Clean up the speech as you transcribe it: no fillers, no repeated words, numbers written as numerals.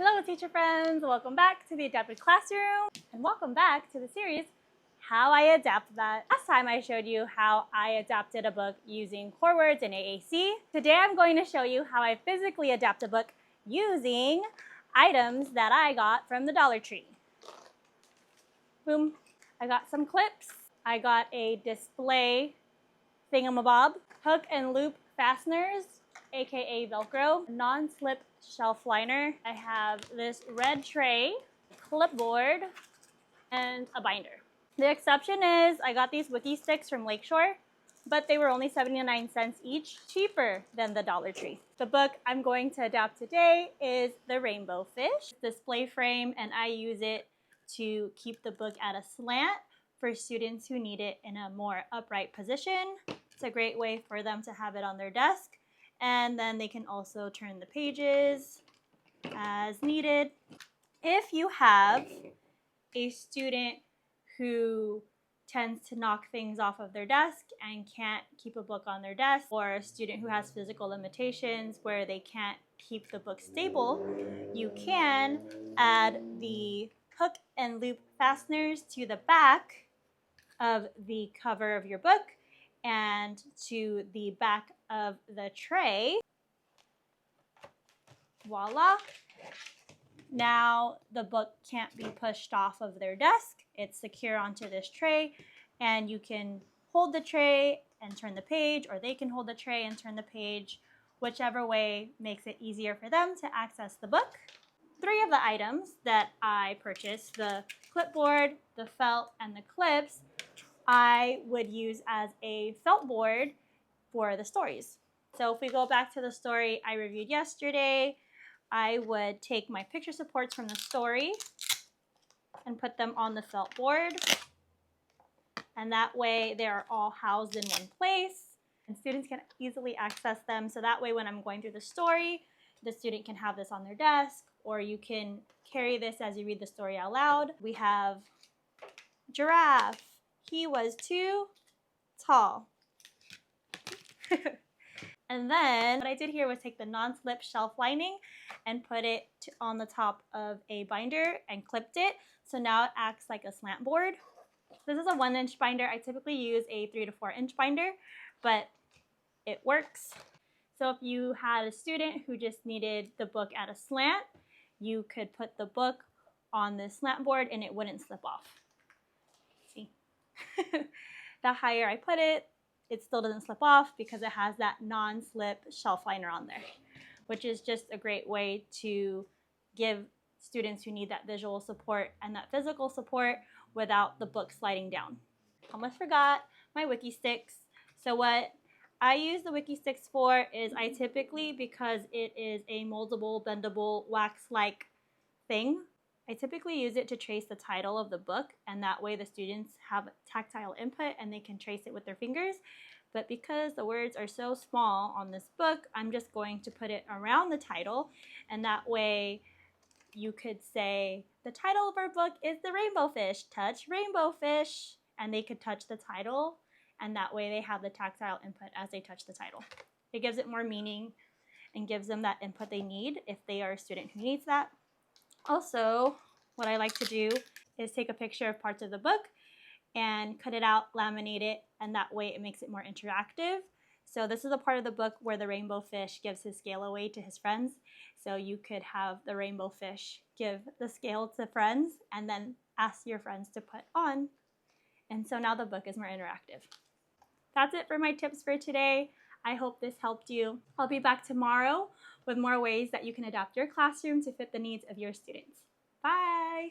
Hello teacher friends, welcome back to the Adapted Classroom and welcome back to the series How I Adapt That. Last time I showed you how I adapted a book using core words in AAC. Today I'm going to show you how I physically adapt a book using items that I got from the Dollar Tree. Boom, I got some clips, I got a display thingamabob, hook and loop fasteners, aka Velcro, non-slip shelf liner. I have this red tray, clipboard, and a binder. The exception is I got these wiki sticks from Lakeshore, but they were only 79 cents each, cheaper than the Dollar Tree. The book I'm going to adapt today is The Rainbow Fish display frame, and I use it to keep the book at a slant for students who need it in a more upright position. It's a great way for them to have it on their desk, and then they can also turn the pages as needed. If you have a student who tends to knock things off of their desk and can't keep a book on their desk, or a student who has physical limitations where they can't keep the book stable, you can add the hook and loop fasteners to the back of the cover of your book and to the back of the tray. Voila! Now the book can't be pushed off of their desk. It's secure onto this tray, and you can hold the tray and turn the page, or they can hold the tray and turn the page, whichever way makes it easier for them to access the book. 3 of the items that I purchased, the clipboard, the felt, and the clips, I would use as a felt board for the stories. So if we go back to the story I reviewed yesterday, I would take my picture supports from the story and put them on the felt board. And that way they're all housed in one place and students can easily access them. So that way when I'm going through the story, the student can have this on their desk, or you can carry this as you read the story out loud. We have giraffe. He was too tall. And then what I did here was take the non-slip shelf lining and put it on the top of a binder and clipped it. So now it acts like a slant board. This is a 1-inch binder. I typically use a 3 to 4-inch binder, but it works. So if you had a student who just needed the book at a slant, you could put the book on this slant board and it wouldn't slip off. See? The higher I put it, it still doesn't slip off because it has that non-slip shelf liner on there, which is just a great way to give students who need that visual support and that physical support without the book sliding down. Almost forgot my wiki sticks. So what I use the wiki sticks for is I typically, because it is a moldable, bendable, wax-like thing, I typically use it to trace the title of the book, and that way the students have tactile input and they can trace it with their fingers. But because the words are so small on this book, I'm just going to put it around the title, and that way you could say, the title of our book is The Rainbow Fish, touch Rainbow Fish, and they could touch the title, and that way they have the tactile input as they touch the title. It gives it more meaning and gives them that input they need if they are a student who needs that. Also, what I like to do is take a picture of parts of the book and cut it out, laminate it, and that way it makes it more interactive. So this is a part of the book where the rainbow fish gives his scale away to his friends. So you could have the rainbow fish give the scale to friends and then ask your friends to put on. And so now the book is more interactive. That's it for my tips for today. I hope this helped you. I'll be back tomorrow with more ways that you can adapt your classroom to fit the needs of your students. Bye!